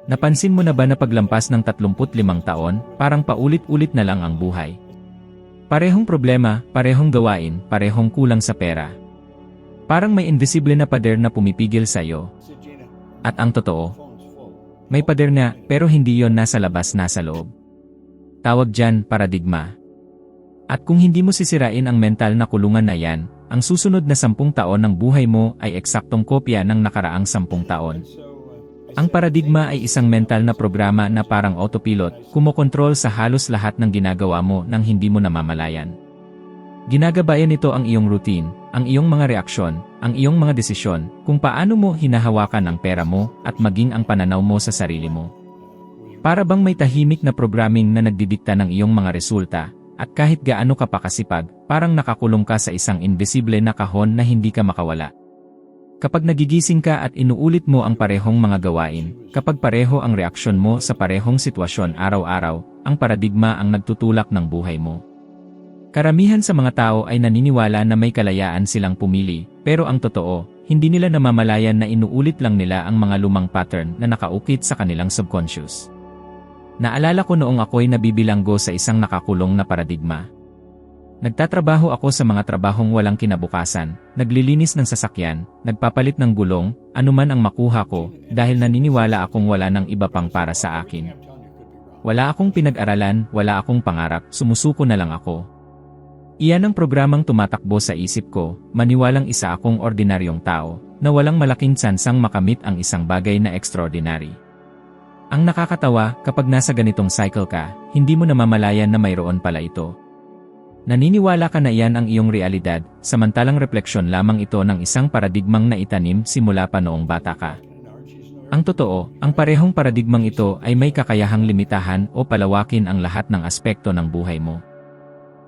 Napansin mo na ba na paglampas ng 35 taon, parang paulit-ulit na lang ang buhay? Parehong problema, parehong gawain, parehong kulang sa pera. Parang may invisible na pader na pumipigil sa iyo. At ang totoo, may pader na, pero hindi yon nasa labas, nasa loob. Tawag dyan, paradigma. At kung hindi mo sisirain ang mental na kulungan na yan, ang susunod na 10 taon ng buhay mo ay eksaktong kopya ng nakaraang 10 taon. Ang paradigma ay isang mental na programa na parang autopilot, kumokontrol sa halos lahat ng ginagawa mo nang hindi mo namamalayan. Ginagabayan nito ang iyong routine, ang iyong mga reaksyon, ang iyong mga desisyon, kung paano mo hinahawakan ang pera mo, at maging ang pananaw mo sa sarili mo. Para bang may tahimik na programming na nagdidikta ng iyong mga resulta, at kahit gaano ka pa kasipag, parang nakakulong ka sa isang invisible na kahon na hindi ka makawala. Kapag nagigising ka at inuulit mo ang parehong mga gawain, kapag pareho ang reaksyon mo sa parehong sitwasyon araw-araw, ang paradigma ang nagtutulak ng buhay mo. Karamihan sa mga tao ay naniniwala na may kalayaan silang pumili, pero ang totoo, hindi nila namamalayan na inuulit lang nila ang mga lumang pattern na nakaukit sa kanilang subconscious. Naalala ko noong ako'y nabibilanggo sa isang nakakulong na paradigma. Nagtatrabaho ako sa mga trabahong walang kinabukasan, naglilinis ng sasakyan, nagpapalit ng gulong, anuman ang makuha ko, dahil naniniwala akong wala nang iba pang para sa akin. Wala akong pinag-aralan, wala akong pangarap, sumusuko na lang ako. Iyan ang programang tumatakbo sa isip ko, maniwalang isa akong ordinaryong tao, na walang malaking tsansang makamit ang isang bagay na extraordinary. Ang nakakatawa, kapag nasa ganitong cycle ka, hindi mo namamalayan na mayroon pala ito. Naniniwala ka na iyan ang iyong realidad, samantalang refleksyon lamang ito ng isang paradigmang na itanim simula pa noong bata ka. Ang totoo, ang parehong paradigmang ito ay may kakayahang limitahan o palawakin ang lahat ng aspekto ng buhay mo.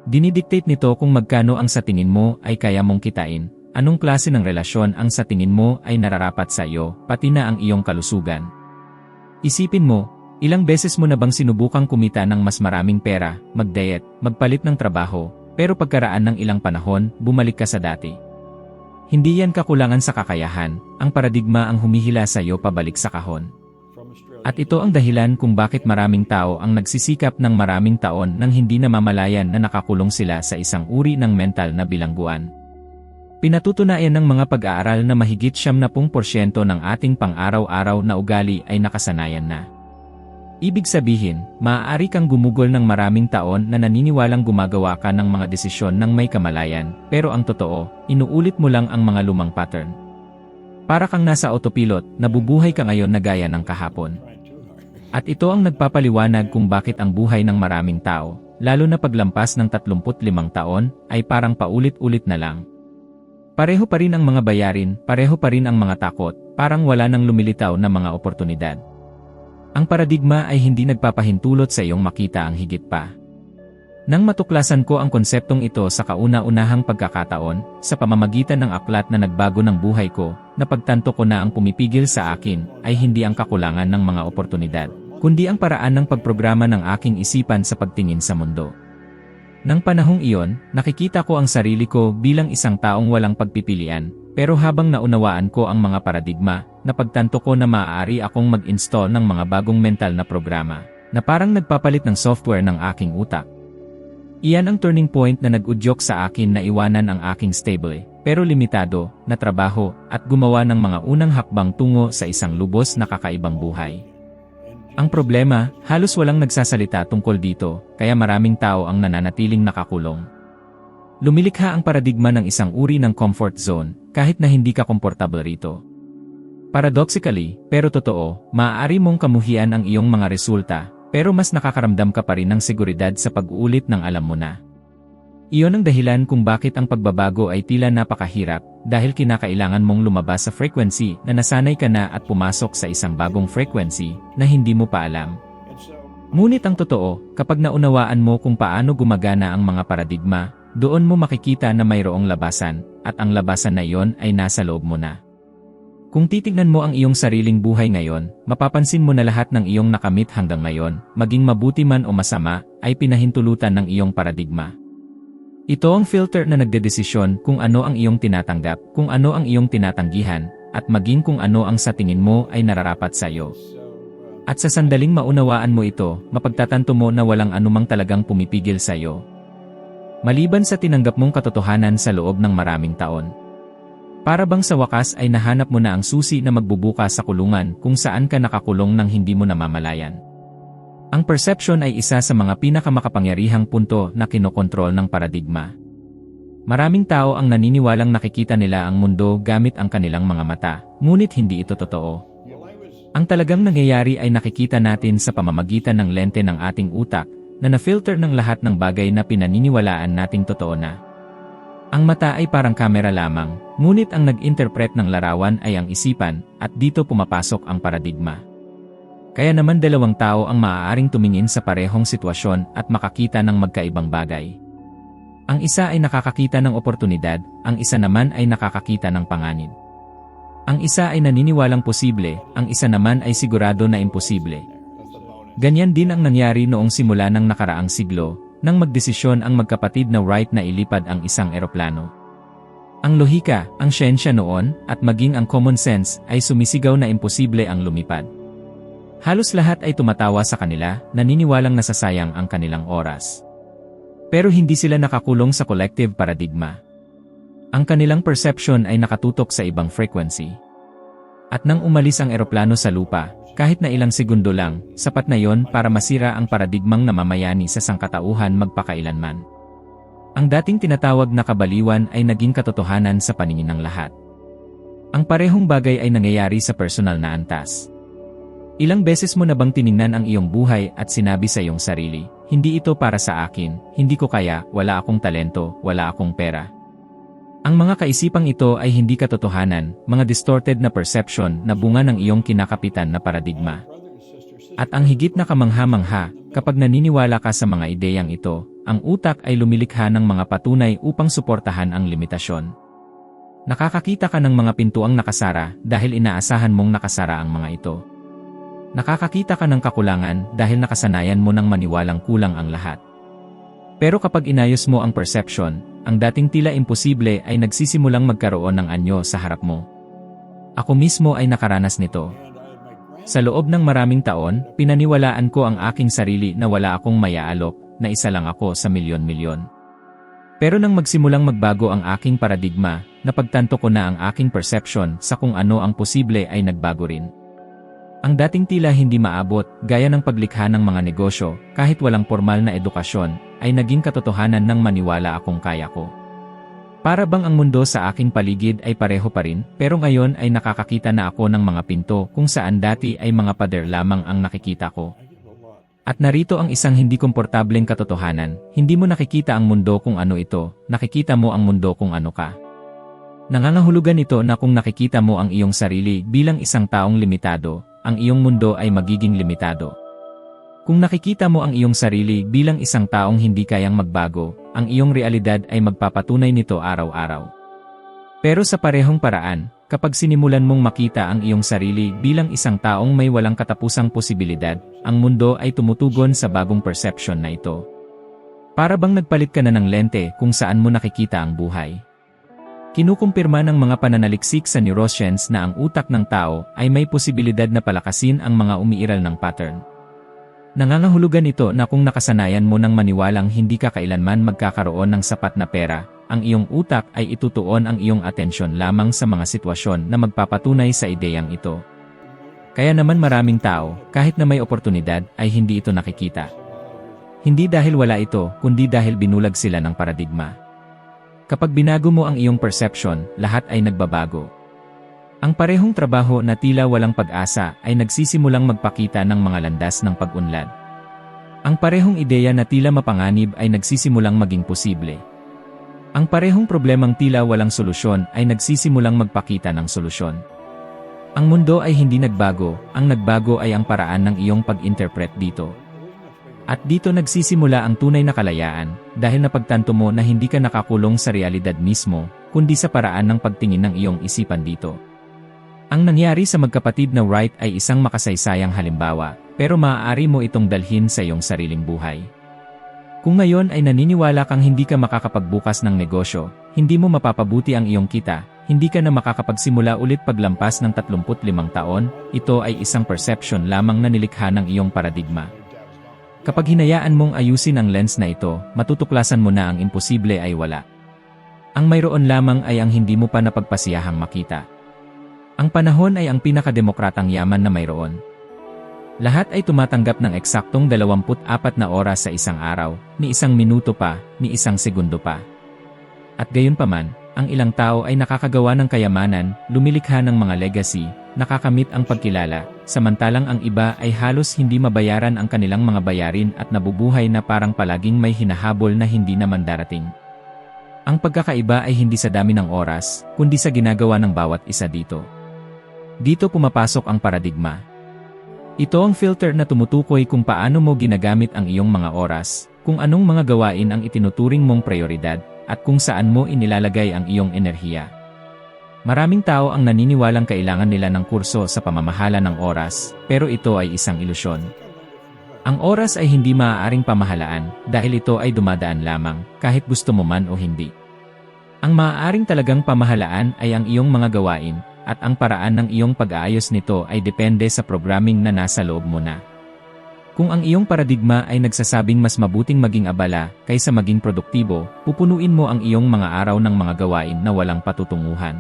Dinidictate nito kung magkano ang sa tingin mo ay kaya mong kitain, anong klase ng relasyon ang sa tingin mo ay nararapat sa iyo, pati na ang iyong kalusugan. Isipin mo, ilang beses mo na bang sinubukang kumita ng mas maraming pera, mag-diet, magpalit ng trabaho, pero pagkaraan ng ilang panahon, bumalik ka sa dati? Hindi yan kakulangan sa kakayahan, ang paradigma ang humihila sa iyo pabalik sa kahon. At ito ang dahilan kung bakit maraming tao ang nagsisikap ng maraming taon nang hindi namamalayan na nakakulong sila sa isang uri ng mental na bilangguan. Pinatutunayan ng mga pag-aaral na mahigit 70% ng ating pang-araw-araw na ugali ay nakasanayan na. Ibig sabihin, maaari kang gumugol ng maraming taon na naniniwalang gumagawa ka ng mga desisyon ng may kamalayan, pero ang totoo, inuulit mo lang ang mga lumang pattern. Para kang nasa autopilot, nabubuhay ka ngayon na gaya ng kahapon. At ito ang nagpapaliwanag kung bakit ang buhay ng maraming tao, lalo na paglampas ng 35 taon, ay parang paulit-ulit na lang. Pareho pa rin ang mga bayarin, pareho pa rin ang mga takot, parang wala nang lumilitaw na mga oportunidad. Ang paradigma ay hindi nagpapahintulot sa iyong makita ang higit pa. Nang matuklasan ko ang konseptong ito sa kauna-unahang pagkakataon, sa pamamagitan ng aklat na nagbago ng buhay ko, napagtanto ko na ang pumipigil sa akin ay hindi ang kakulangan ng mga oportunidad, kundi ang paraan ng pagprograma ng aking isipan sa pagtingin sa mundo. Nang panahong iyon, nakikita ko ang sarili ko bilang isang taong walang pagpipilian, pero habang naunawaan ko ang mga paradigma, napagtanto ko na maaari akong mag-install ng mga bagong mental na programa, na parang nagpapalit ng software ng aking utak. Iyan ang turning point na nag-udyok sa akin na iwanan ang aking stable, pero limitado, na trabaho, at gumawa ng mga unang hakbang tungo sa isang lubos na kakaibang buhay. Ang problema, halos walang nagsasalita tungkol dito, kaya maraming tao ang nananatiling nakakulong. Lumilikha ang paradigma ng isang uri ng comfort zone, kahit na hindi ka komportable rito. Paradoxically, pero totoo, maaari mong kamuhian ang iyong mga resulta, pero mas nakakaramdam ka pa rin ng seguridad sa pag-uulit ng alam mo na. Iyon ang dahilan kung bakit ang pagbabago ay tila napakahirap, dahil kinakailangan mong lumabas sa frequency na nasanay ka na at pumasok sa isang bagong frequency na hindi mo pa alam. Ngunit ang totoo, kapag naunawaan mo kung paano gumagana ang mga paradigma, doon mo makikita na mayroong labasan, at ang labasan na iyon ay nasa loob mo na. Kung titignan mo ang iyong sariling buhay ngayon, mapapansin mo na lahat ng iyong nakamit hanggang ngayon, maging mabuti man o masama, ay pinahintulutan ng iyong paradigma. Ito ang filter na nagdedesisyon kung ano ang iyong tinatanggap, kung ano ang iyong tinatanggihan, at maging kung ano ang sa tingin mo ay nararapat sa iyo. At sa sandaling maunawaan mo ito, mapagtatanto mo na walang anumang talagang pumipigil sa iyo. Maliban sa tinanggap mong katotohanan sa loob ng maraming taon. Para bang sa wakas ay nahanap mo na ang susi na magbubukas sa kulungan kung saan ka nakakulong nang hindi mo namamalayan. Ang perception ay isa sa mga pinakamakapangyarihang punto na kinokontrol ng paradigma. Maraming tao ang naniniwalang nakikita nila ang mundo gamit ang kanilang mga mata, ngunit hindi ito totoo. Ang talagang nangyayari ay nakikita natin sa pamamagitan ng lente ng ating utak na na-filter ng lahat ng bagay na pinaniniwalaan nating totoo na. Ang mata ay parang kamera lamang, ngunit ang nag-interpret ng larawan ay ang isipan at dito pumapasok ang paradigma. Kaya naman dalawang tao ang maaaring tumingin sa parehong sitwasyon at makakita ng magkaibang bagay. Ang isa ay nakakakita ng oportunidad, ang isa naman ay nakakakita ng panganib. Ang isa ay naniniwalang posible, ang isa naman ay sigurado na imposible. Ganyan din ang nangyari noong simula ng nakaraang siglo, nang magdesisyon ang magkapatid na Wright na ilipad ang isang eroplano. Ang lohika, ang siyensya noon, at maging ang common sense ay sumisigaw na imposible ang lumipad. Halos lahat ay tumatawa sa kanila, naniniwalang nasasayang ang kanilang oras. Pero hindi sila nakakulong sa collective paradigma. Ang kanilang perception ay nakatutok sa ibang frequency. At nang umalis ang eroplano sa lupa, kahit na ilang segundo lang, sapat na yon para masira ang paradigmang namamayani sa sangkatauhan magpakailanman. Ang dating tinatawag na kabaliwan ay naging katotohanan sa paningin ng lahat. Ang parehong bagay ay nangyayari sa personal na antas. Ilang beses mo na bang tiningnan ang iyong buhay at sinabi sa iyong sarili, hindi ito para sa akin, hindi ko kaya, wala akong talento, wala akong pera. Ang mga kaisipang ito ay hindi katotohanan, mga distorted na perception na bunga ng iyong kinakapitan na paradigma. At ang higit na kamangha-mangha, kapag naniniwala ka sa mga ideyang ito, ang utak ay lumilikha ng mga patunay upang suportahan ang limitasyon. Nakakakita ka ng mga pintuang nakasara dahil inaasahan mong nakasara ang mga ito. Nakakakita ka ng kakulangan dahil nakasanayan mo ng maniwalang kulang ang lahat. Pero kapag inayos mo ang perception, ang dating tila imposible ay nagsisimulang magkaroon ng anyo sa harap mo. Ako mismo ay nakaranas nito. Sa loob ng maraming taon, pinaniwalaan ko ang aking sarili na wala akong mayaalok, na isa lang ako sa milyon-milyon. Pero nang magsimulang magbago ang aking paradigma, napagtanto ko na ang aking perception sa kung ano ang posible ay nagbago rin. Ang dating tila hindi maabot, gaya ng paglikha ng mga negosyo, kahit walang formal na edukasyon, ay naging katotohanan ng maniwala akong kaya ko. Para bang ang mundo sa aking paligid ay pareho pa rin, pero ngayon ay nakakakita na ako ng mga pinto kung saan dati ay mga pader lamang ang nakikita ko. At narito ang isang hindi komportableng katotohanan, hindi mo nakikita ang mundo kung ano ito, nakikita mo ang mundo kung ano ka. Nangangahulugan ito na kung nakikita mo ang iyong sarili bilang isang taong limitado, ang iyong mundo ay magiging limitado. Kung nakikita mo ang iyong sarili bilang isang taong hindi kayang magbago, ang iyong realidad ay magpapatunay nito araw-araw. Pero sa parehong paraan, kapag sinimulan mong makita ang iyong sarili bilang isang taong may walang katapusang posibilidad, ang mundo ay tumutugon sa bagong perception na ito. Para bang nagpalit ka na ng lente kung saan mo nakikita ang buhay. Kinukumpirma ng mga pananaliksik sa neuroscience na ang utak ng tao ay may posibilidad na palakasin ang mga umiiral ng pattern. Nangangahulugan ito na kung nakasanayan mo ng maniwalang hindi ka kailanman magkakaroon ng sapat na pera, ang iyong utak ay itutuon ang iyong atensyon lamang sa mga sitwasyon na magpapatunay sa ideyang ito. Kaya naman maraming tao, kahit na may oportunidad, ay hindi ito nakikita. Hindi dahil wala ito, kundi dahil binulag sila ng paradigma. Kapag binago mo ang iyong perception, lahat ay nagbabago. Ang parehong trabaho na tila walang pag-asa ay nagsisimulang magpakita ng mga landas ng pag-unlad. Ang parehong ideya na tila mapanganib ay nagsisimulang maging posible. Ang parehong problemang tila walang solusyon ay nagsisimulang magpakita ng solusyon. Ang mundo ay hindi nagbago, ang nagbago ay ang paraan ng iyong pag-interpret dito. At dito nagsisimula ang tunay na kalayaan, dahil napagtanto mo na hindi ka nakakulong sa realidad mismo, kundi sa paraan ng pagtingin ng iyong isipan dito. Ang nangyari sa magkapatid na Wright ay isang makasaysayang halimbawa, pero maaari mo itong dalhin sa iyong sariling buhay. Kung ngayon ay naniniwala kang hindi ka makakapagbukas ng negosyo, hindi mo mapapabuti ang iyong kita, hindi ka na makakapagsimula ulit paglampas ng 35 taon, ito ay isang perception lamang na nilikha ng iyong paradigma. Kapag hinayaan mong ayusin ang lens na ito, matutuklasan mo na ang imposible ay wala. Ang mayroon lamang ay ang hindi mo pa napagpasiyahang makita. Ang panahon ay ang pinakademokratang yaman na mayroon. Lahat ay tumatanggap ng eksaktong 24 na oras sa isang araw, ni isang minuto pa, ni isang segundo pa. At gayunpaman, ang ilang tao ay nakakagawa ng kayamanan, lumilikha ng mga legacy, nakakamit ang pagkilala, samantalang ang iba ay halos hindi mabayaran ang kanilang mga bayarin at nabubuhay na parang palaging may hinahabol na hindi naman darating. Ang pagkakaiba ay hindi sa dami ng oras, kundi sa ginagawa ng bawat isa dito. Dito pumapasok ang paradigma. Ito ang filter na tumutukoy kung paano mo ginagamit ang iyong mga oras, kung anong mga gawain ang itinuturing mong prioridad, at kung saan mo inilalagay ang iyong enerhiya. Maraming tao ang naniniwalang kailangan nila ng kurso sa pamamahala ng oras, pero ito ay isang ilusyon. Ang oras ay hindi maaaring pamahalaan dahil ito ay dumadaan lamang, kahit gusto mo man o hindi. Ang maaaring talagang pamahalaan ay ang iyong mga gawain, at ang paraan ng iyong pag-aayos nito ay depende sa programming na nasa loob mo na. Kung ang iyong paradigma ay nagsasabing mas mabuting maging abala kaysa maging produktibo, pupunuin mo ang iyong mga araw ng mga gawain na walang patutunguhan.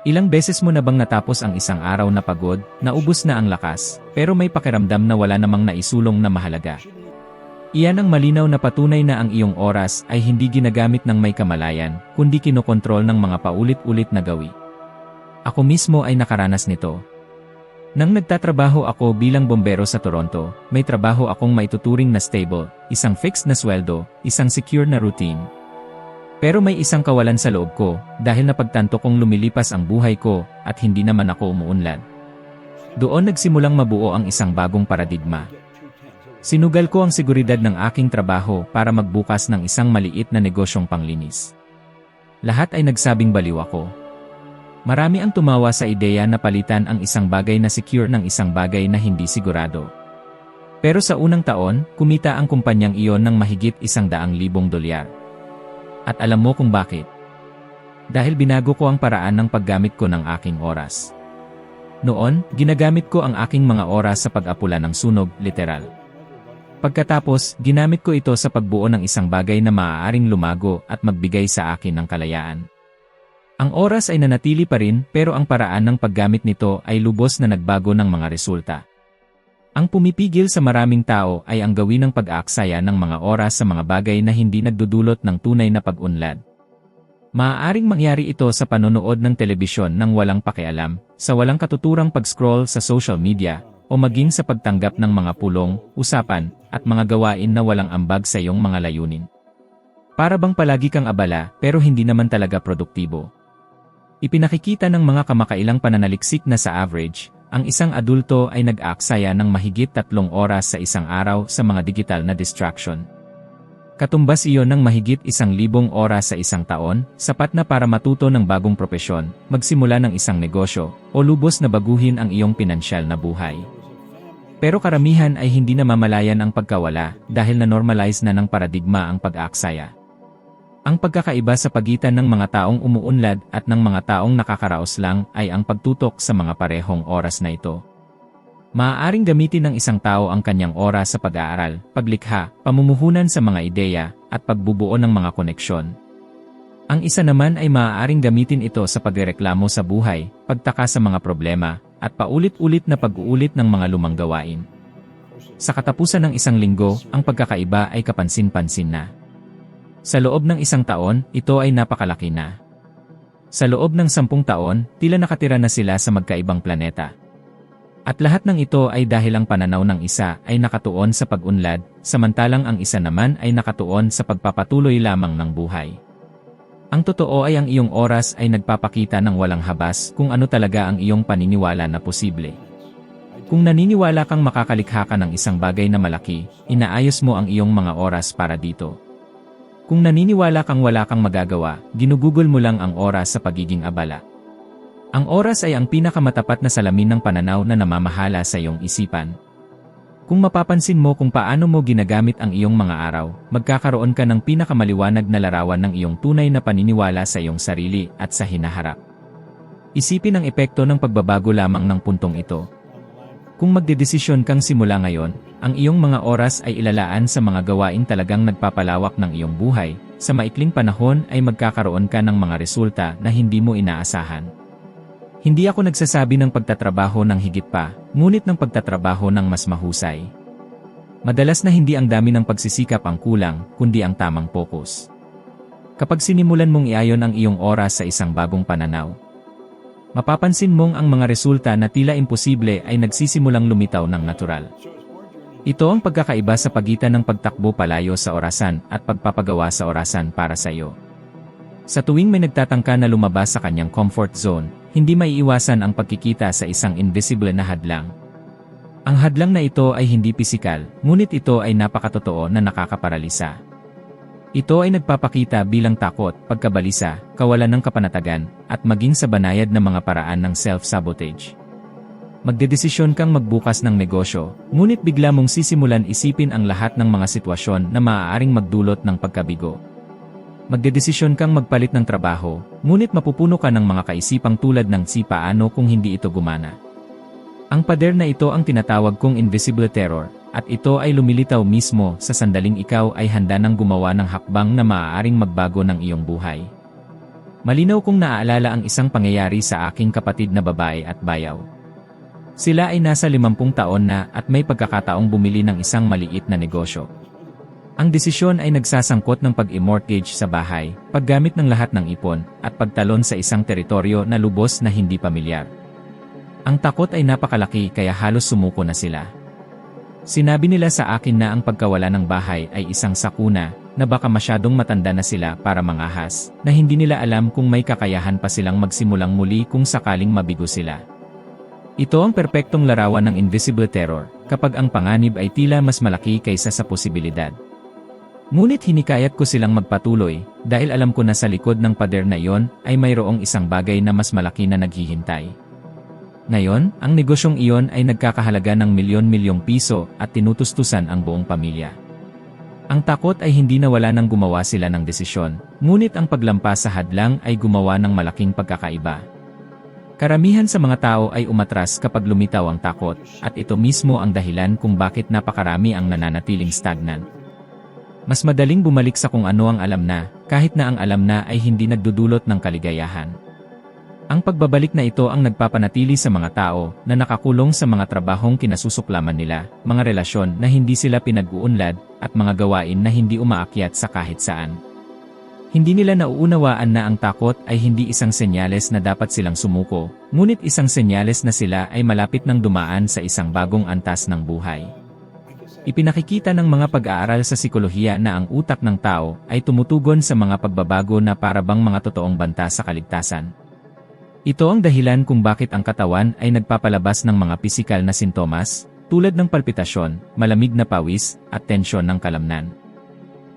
Ilang beses mo na bang natapos ang isang araw na pagod, naubos na ang lakas, pero may pakiramdam na wala namang naisulong na mahalaga? Iyan ang malinaw na patunay na ang iyong oras ay hindi ginagamit ng may kamalayan, kundi kinokontrol ng mga paulit-ulit na gawi. Ako mismo ay nakaranas nito. Nang nagtatrabaho ako bilang bombero sa Toronto, may trabaho akong maituturing na stable, isang fixed na sweldo, isang secure na routine. Pero may isang kawalan sa loob ko, dahil napagtanto kong lumilipas ang buhay ko, at hindi naman ako umuunlad. Doon nagsimulang mabuo ang isang bagong paradigma. Sinugal ko ang seguridad ng aking trabaho para magbukas ng isang maliit na negosyong panglinis. Lahat ay nagsabing baliw ako. Marami ang tumawa sa ideya na palitan ang isang bagay na secure ng isang bagay na hindi sigurado. Pero sa unang taon, kumita ang kumpanyang iyon ng mahigit $100,000. At alam mo kung bakit? Dahil binago ko ang paraan ng paggamit ko ng aking oras. Noon, ginagamit ko ang aking mga oras sa pag-apula ng sunog, literal. Pagkatapos, ginamit ko ito sa pagbuo ng isang bagay na maaaring lumago at magbigay sa akin ng kalayaan. Ang oras ay nanatili pa rin, pero ang paraan ng paggamit nito ay lubos na nagbago ng mga resulta. Ang pumipigil sa maraming tao ay ang gawin ng pag-aaksaya ng mga oras sa mga bagay na hindi nagdudulot ng tunay na pag-unlad. Maaaring mangyari ito sa panonood ng telebisyon ng walang pakialam, sa walang katuturang pag-scroll sa social media, o maging sa pagtanggap ng mga pulong, usapan, at mga gawain na walang ambag sa iyong mga layunin. Para bang palagi kang abala, pero hindi naman talaga produktibo. Ipinakikita ng mga kamakailang pananaliksik na sa average, ang isang adulto ay nag-aaksaya ng mahigit 3 oras sa isang araw sa mga digital na distraction. Katumbas iyon ng mahigit 1,000 oras sa isang taon, sapat na para matuto ng bagong propesyon, magsimula ng isang negosyo, o lubos na baguhin ang iyong pinansyal na buhay. Pero karamihan ay hindi namamalayan ang pagkawala dahil na-normalize na ng paradigma ang pag-aaksaya. Ang pagkakaiba sa pagitan ng mga taong umuunlad at ng mga taong nakakaraos lang ay ang pagtutok sa mga parehong oras na ito. Maaaring gamitin ng isang tao ang kanyang oras sa pag-aaral, paglikha, pamumuhunan sa mga ideya, at pagbubuo ng mga koneksyon. Ang isa naman ay maaaring gamitin ito sa pagrereklamo sa buhay, pagtaka sa mga problema, at paulit-ulit na pag-uulit ng mga lumang gawain. Sa katapusan ng isang linggo, ang pagkakaiba ay kapansin-pansin na. Sa loob ng 1 taon, ito ay napakalaki na. Sa loob ng 10 taon, tila nakatira na sila sa magkaibang planeta. At lahat ng ito ay dahil ang pananaw ng isa ay nakatuon sa pag-unlad, samantalang ang isa naman ay nakatuon sa pagpapatuloy lamang ng buhay. Ang totoo ay ang iyong oras ay nagpapakita ng walang habas kung ano talaga ang iyong paniniwala na posible. Kung naniniwala kang makakalikha ka ng isang bagay na malaki, inaayos mo ang iyong mga oras para dito. Kung naniniwala kang wala kang magagawa, ginugugol mo lang ang oras sa pagiging abala. Ang oras ay ang pinakamatapat na salamin ng pananaw na namamahala sa iyong isipan. Kung mapapansin mo kung paano mo ginagamit ang iyong mga araw, magkakaroon ka ng pinakamaliwanag na larawan ng iyong tunay na paniniwala sa iyong sarili at sa hinaharap. Isipin ang epekto ng pagbabago lamang ng puntong ito. Kung magdedesisyon kang simula ngayon, ang iyong mga oras ay ilalaan sa mga gawain talagang nagpapalawak ng iyong buhay, sa maikling panahon ay magkakaroon ka ng mga resulta na hindi mo inaasahan. Hindi ako nagsasabi ng pagtatrabaho ng higit pa, ngunit ng pagtatrabaho ng mas mahusay. Madalas na hindi ang dami ng pagsisikap ang kulang, kundi ang tamang focus. Kapag sinimulan mong iayon ang iyong oras sa isang bagong pananaw, mapapansin mong ang mga resulta na tila imposible ay nagsisimulang lumitaw ng natural. Ito ang pagkakaiba sa pagitan ng pagtakbo palayo sa orasan at pagpapagawa sa orasan para sa iyo. Sa tuwing may nagtatangka na lumabas sa kanyang comfort zone, hindi maiiwasan ang pagkikita sa isang invisible na hadlang. Ang hadlang na ito ay hindi pisikal, ngunit ito ay napakatotoo na nakakaparalisa. Ito ay nagpapakita bilang takot, pagkabalisa, kawalan ng kapanatagan, at maging sa banayad na mga paraan ng self-sabotage. Magdedesisyon kang magbukas ng negosyo, ngunit bigla mong sisimulan isipin ang lahat ng mga sitwasyon na maaaring magdulot ng pagkabigo. Magdedesisyon kang magpalit ng trabaho, ngunit mapupuno ka ng mga kaisipang tulad ng paano kung hindi ito gumana. Ang pader na ito ang tinatawag kong invisible terror, at ito ay lumilitaw mismo sa sandaling ikaw ay handa ng gumawa ng hakbang na maaaring magbago ng iyong buhay. Malinaw kong naaalala ang isang pangyayari sa aking kapatid na babae at bayaw. Sila ay nasa 50 taon na at may pagkakataong bumili ng isang maliit na negosyo. Ang desisyon ay nagsasangkot ng pag-i-mortgage sa bahay, paggamit ng lahat ng ipon, at pagtalon sa isang teritoryo na lubos na hindi pamilyar. Ang takot ay napakalaki kaya halos sumuko na sila. Sinabi nila sa akin na ang pagkawala ng bahay ay isang sakuna, na baka masyadong matanda na sila para mangahas, na hindi nila alam kung may kakayahan pa silang magsimulang muli kung sakaling mabigo sila. Ito ang perpektong larawan ng invisible terror, kapag ang panganib ay tila mas malaki kaysa sa posibilidad. Ngunit hinikayat ko silang magpatuloy, dahil alam ko na sa likod ng pader na iyon ay mayroong isang bagay na mas malaki na naghihintay. Ngayon, ang negosyong iyon ay nagkakahalaga ng milyon-milyong piso at tinutustusan ang buong pamilya. Ang takot ay hindi nawala nang gumawa sila ng desisyon, ngunit ang paglampas sa hadlang ay gumawa ng malaking pagkakaiba. Karamihan sa mga tao ay umatras kapag lumitaw ang takot, at ito mismo ang dahilan kung bakit napakarami ang nananatiling stagnant. Mas madaling bumalik sa kung ano ang alam na, kahit na ang alam na ay hindi nagdudulot ng kaligayahan. Ang pagbabalik na ito ang nagpapanatili sa mga tao na nakakulong sa mga trabahong kinasusuklaman nila, mga relasyon na hindi sila pinag-uunlad, at mga gawain na hindi umaakyat sa kahit saan. Hindi nila nauunawaan na ang takot ay hindi isang senyales na dapat silang sumuko, ngunit isang senyales na sila ay malapit ng dumaan sa isang bagong antas ng buhay. Ipinakikita ng mga pag-aaral sa psikolohiya na ang utak ng tao ay tumutugon sa mga pagbabago na parabang mga totoong banta sa kaligtasan. Ito ang dahilan kung bakit ang katawan ay nagpapalabas ng mga pisikal na sintomas, tulad ng palpitasyon, malamig na pawis, at tensyon ng kalamnan.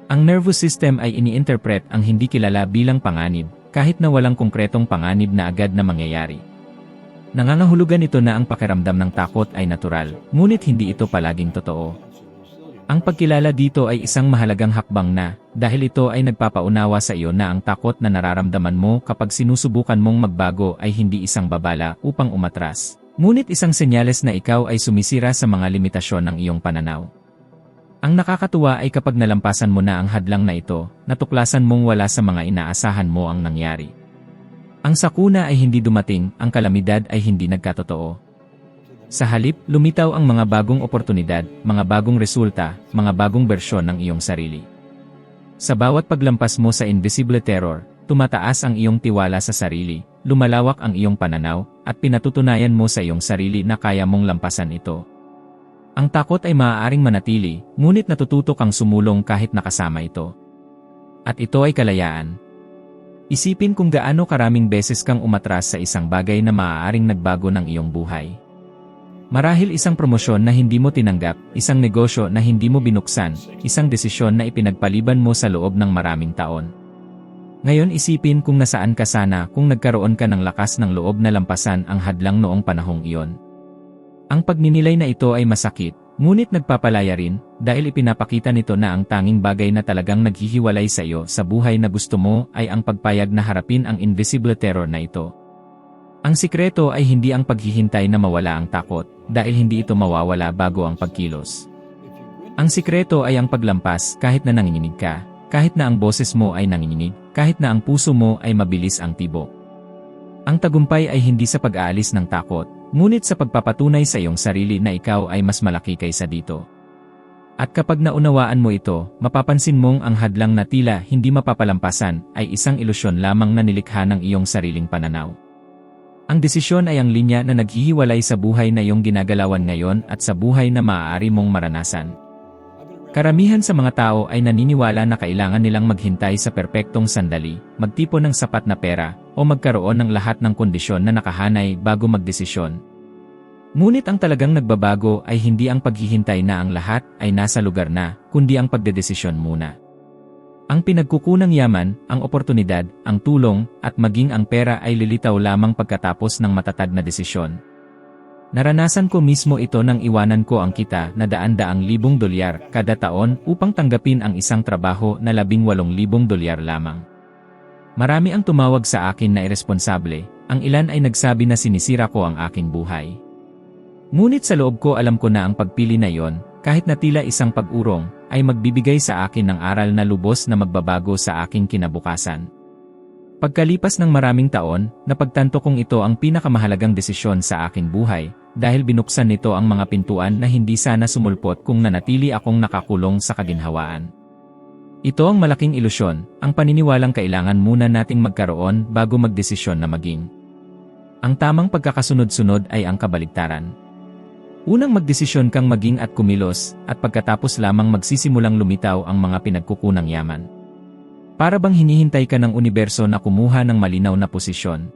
Ang nervous system ay ini-interpret ang hindi kilala bilang panganib, kahit na walang konkretong panganib na agad na mangyayari. Nangangahulugan ito na ang pakiramdam ng takot ay natural, ngunit hindi ito palaging totoo. Ang pagkilala dito ay isang mahalagang hakbang na, dahil ito ay nagpapaunawa sa iyo na ang takot na nararamdaman mo kapag sinusubukan mong magbago ay hindi isang babala upang umatras, ngunit isang senyales na ikaw ay sumisira sa mga limitasyon ng iyong pananaw. Ang nakakatuwa ay kapag nalampasan mo na ang hadlang na ito, natuklasan mong wala sa mga inaasahan mo ang nangyari. Ang sakuna ay hindi dumating, ang kalamidad ay hindi nagkatotoo. Sa halip, lumitaw ang mga bagong oportunidad, mga bagong resulta, mga bagong bersyon ng iyong sarili. Sa bawat paglampas mo sa invisible terror, tumataas ang iyong tiwala sa sarili, lumalawak ang iyong pananaw, at pinatutunayan mo sa iyong sarili na kaya mong lampasan ito. Ang takot ay maaaring manatili, ngunit natututo kang sumulong kahit nakasama ito. At ito ay kalayaan. Isipin kung gaano karaming beses kang umatras sa isang bagay na maaaring nagbago ng iyong buhay. Marahil isang promosyon na hindi mo tinanggap, isang negosyo na hindi mo binuksan, isang desisyon na ipinagpaliban mo sa loob ng maraming taon. Ngayon isipin kung nasaan ka sana kung nagkaroon ka ng lakas ng loob na lampasan ang hadlang noong panahong iyon. Ang pagninilay na ito ay masakit, ngunit nagpapalaya rin, dahil ipinapakita nito na ang tanging bagay na talagang naghihiwalay sa iyo sa buhay na gusto mo ay ang pagpayag na harapin ang invisible terror na ito. Ang sikreto ay hindi ang paghihintay na mawala ang takot, dahil hindi ito mawawala bago ang pagkilos. Ang sikreto ay ang paglampas kahit na nanginginig ka, kahit na ang boses mo ay nanginginig, kahit na ang puso mo ay mabilis ang tibok. Ang tagumpay ay hindi sa pag-aalis ng takot, ngunit sa pagpapatunay sa iyong sarili na ikaw ay mas malaki kaysa dito. At kapag naunawaan mo ito, mapapansin mong ang hadlang na tila hindi mapapalampasan ay isang ilusyon lamang na nilikha ng iyong sariling pananaw. Ang desisyon ay ang linya na naghihiwalay sa buhay na iyong ginagalawan ngayon at sa buhay na maaari mong maranasan. Karamihan sa mga tao ay naniniwala na kailangan nilang maghintay sa perpektong sandali, magtipon ng sapat na pera, o magkaroon ng lahat ng kondisyon na nakahanay bago magdesisyon. Ngunit ang talagang nagbabago ay hindi ang paghihintay na ang lahat ay nasa lugar na, kundi ang pagdedesisyon muna. Ang pinagkukunang yaman, ang oportunidad, ang tulong, at maging ang pera ay lilitaw lamang pagkatapos ng matatag na desisyon. Naranasan ko mismo ito nang iwanan ko ang kita na daan-daang libong dolyar kada taon upang tanggapin ang isang trabaho na $18,000 lamang. Marami ang tumawag sa akin na iresponsable, ang ilan ay nagsabi na sinisira ko ang aking buhay. Ngunit sa loob ko alam ko na ang pagpili na yon, kahit na tila isang pag-urong, ay magbibigay sa akin ng aral na lubos na magbabago sa aking kinabukasan. Pagkalipas ng maraming taon, napagtanto kong ito ang pinakamahalagang desisyon sa aking buhay, dahil binuksan nito ang mga pintuan na hindi sana sumulpot kung nanatili akong nakakulong sa kaginhawaan. Ito ang malaking ilusyon, ang paniniwalang kailangan muna nating magkaroon bago magdesisyon na maging. Ang tamang pagkakasunod-sunod ay ang kabaligtaran. Unang magdesisyon kang maging at kumilos, at pagkatapos lamang magsisimulang lumitaw ang mga pinagkukunang yaman. Para bang hinihintay ka ng universo na kumuha ng malinaw na posisyon?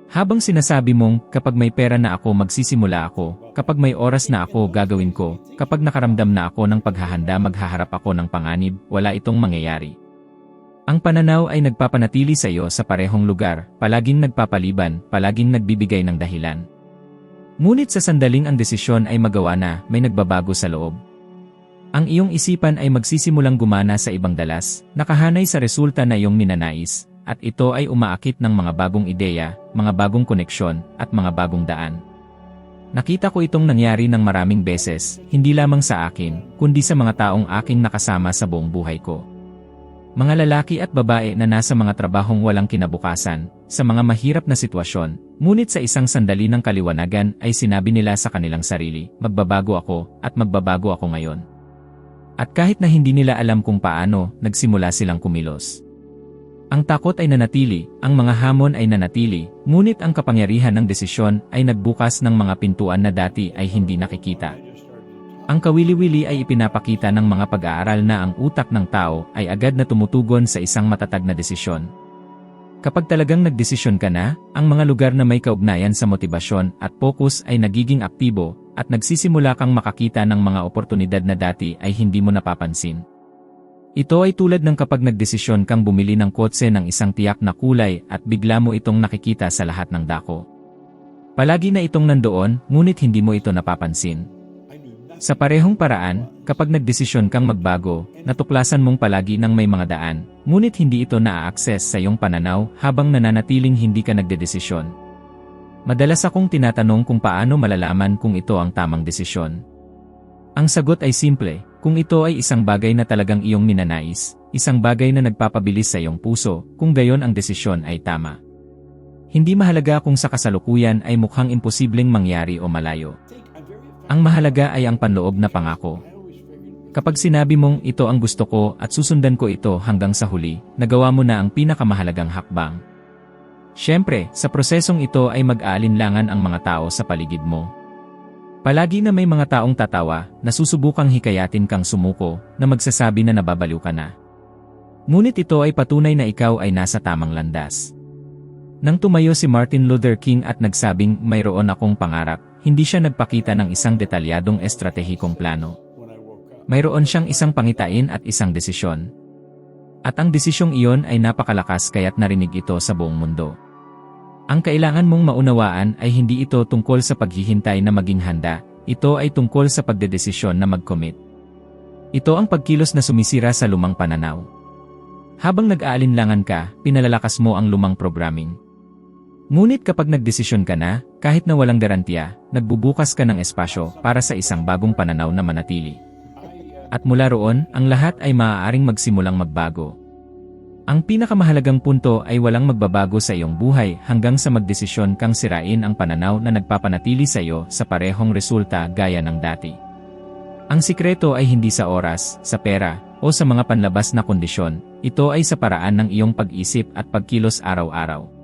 Habang sinasabi mong, kapag may pera na ako magsisimula ako, kapag may oras na ako gagawin ko, kapag nakaramdam na ako ng paghahanda maghaharap ako ng panganib, wala itong mangyayari. Ang pananaw ay nagpapanatili sa iyo sa parehong lugar, palaging nagpapaliban, palaging nagbibigay ng dahilan. Ngunit sa sandaling ang desisyon ay magawa na, may nagbabago sa loob. Ang iyong isipan ay magsisimulang gumana sa ibang dalas, nakahanay sa resulta na iyong ninanais, at ito ay umaakit ng mga bagong ideya, mga bagong koneksyon, at mga bagong daan. Nakita ko itong nangyari ng maraming beses, hindi lamang sa akin, kundi sa mga taong aking nakasama sa buong buhay ko. Mga lalaki at babae na nasa mga trabahong walang kinabukasan, sa mga mahirap na sitwasyon, ngunit sa isang sandali ng kaliwanagan ay sinabi nila sa kanilang sarili, magbabago ako, at magbabago ako ngayon. At kahit na hindi nila alam kung paano, nagsimula silang kumilos. Ang takot ay nanatili, ang mga hamon ay nanatili, ngunit ang kapangyarihan ng desisyon ay nagbukas ng mga pintuan na dati ay hindi nakikita. Ang kawili-wili ay ipinapakita ng mga pag-aaral na ang utak ng tao ay agad na tumutugon sa isang matatag na desisyon. Kapag talagang nagdesisyon ka na, ang mga lugar na may kaugnayan sa motibasyon at focus ay nagiging aktibo, at nagsisimula kang makakita ng mga oportunidad na dati ay hindi mo napapansin. Ito ay tulad ng kapag nagdesisyon kang bumili ng kotse ng isang tiyak na kulay at bigla mo itong nakikita sa lahat ng dako. Palagi na itong nandoon, ngunit hindi mo ito napapansin. Sa parehong paraan, kapag nagdesisyon kang magbago, natuklasan mong palagi ng may mga daan, ngunit hindi ito naa-access sa iyong pananaw habang nananatiling hindi ka nagdedesisyon. Madalas akong tinatanong kung paano malalaman kung ito ang tamang desisyon. Ang sagot ay simple, kung ito ay isang bagay na talagang iyong ninanais, isang bagay na nagpapabilis sa iyong puso, kung gayon ang desisyon ay tama. Hindi mahalaga kung sa kasalukuyan ay mukhang imposibleng mangyari o malayo. Ang mahalaga ay ang panloob na pangako. Kapag sinabi mong ito ang gusto ko at susundan ko ito hanggang sa huli, nagawa mo na ang pinakamahalagang hakbang. Siyempre, sa prosesong ito ay mag-aalinlangan ang mga tao sa paligid mo. Palagi na may mga taong tatawa, na susubukang hikayatin kang sumuko, na magsasabi na nababaliw ka na. Ngunit ito ay patunay na ikaw ay nasa tamang landas. Nang tumayo si Martin Luther King at nagsabing mayroon akong pangarap, hindi siya nagpakita ng isang detalyadong estratehikong plano. Mayroon siyang isang pangitain at isang desisyon. At ang desisyong iyon ay napakalakas kaya't narinig ito sa buong mundo. Ang kailangan mong maunawaan ay hindi ito tungkol sa paghihintay na maging handa, ito ay tungkol sa pagdedesisyon na mag-commit. Ito ang pagkilos na sumisira sa lumang pananaw. Habang nag-aalinlangan ka, pinalalakas mo ang lumang programming. Ngunit kapag nagdesisyon ka na, kahit na walang garantiya, nagbubukas ka ng espasyo para sa isang bagong pananaw na manatili. At mula roon, ang lahat ay maaaring magsimulang magbago. Ang pinakamahalagang punto ay walang magbabago sa iyong buhay hanggang sa magdesisyon kang sirain ang pananaw na nagpapanatili sa iyo sa parehong resulta gaya ng dati. Ang sikreto ay hindi sa oras, sa pera, o sa mga panlabas na kondisyon, ito ay sa paraan ng iyong pag-isip at pagkilos araw-araw.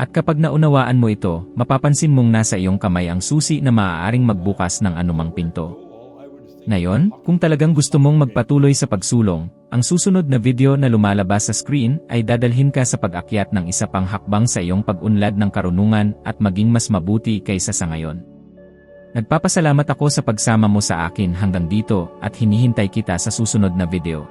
At kapag naunawaan mo ito, mapapansin mong nasa iyong kamay ang susi na maaaring magbukas ng anumang pinto. Ngayon, kung talagang gusto mong magpatuloy sa pagsulong, ang susunod na video na lumalabas sa screen ay dadalhin ka sa pag-akyat ng isa pang hakbang sa iyong pag-unlad ng karunungan at maging mas mabuti kaysa sa ngayon. Nagpapasalamat ako sa pagsama mo sa akin hanggang dito at hinihintay kita sa susunod na video.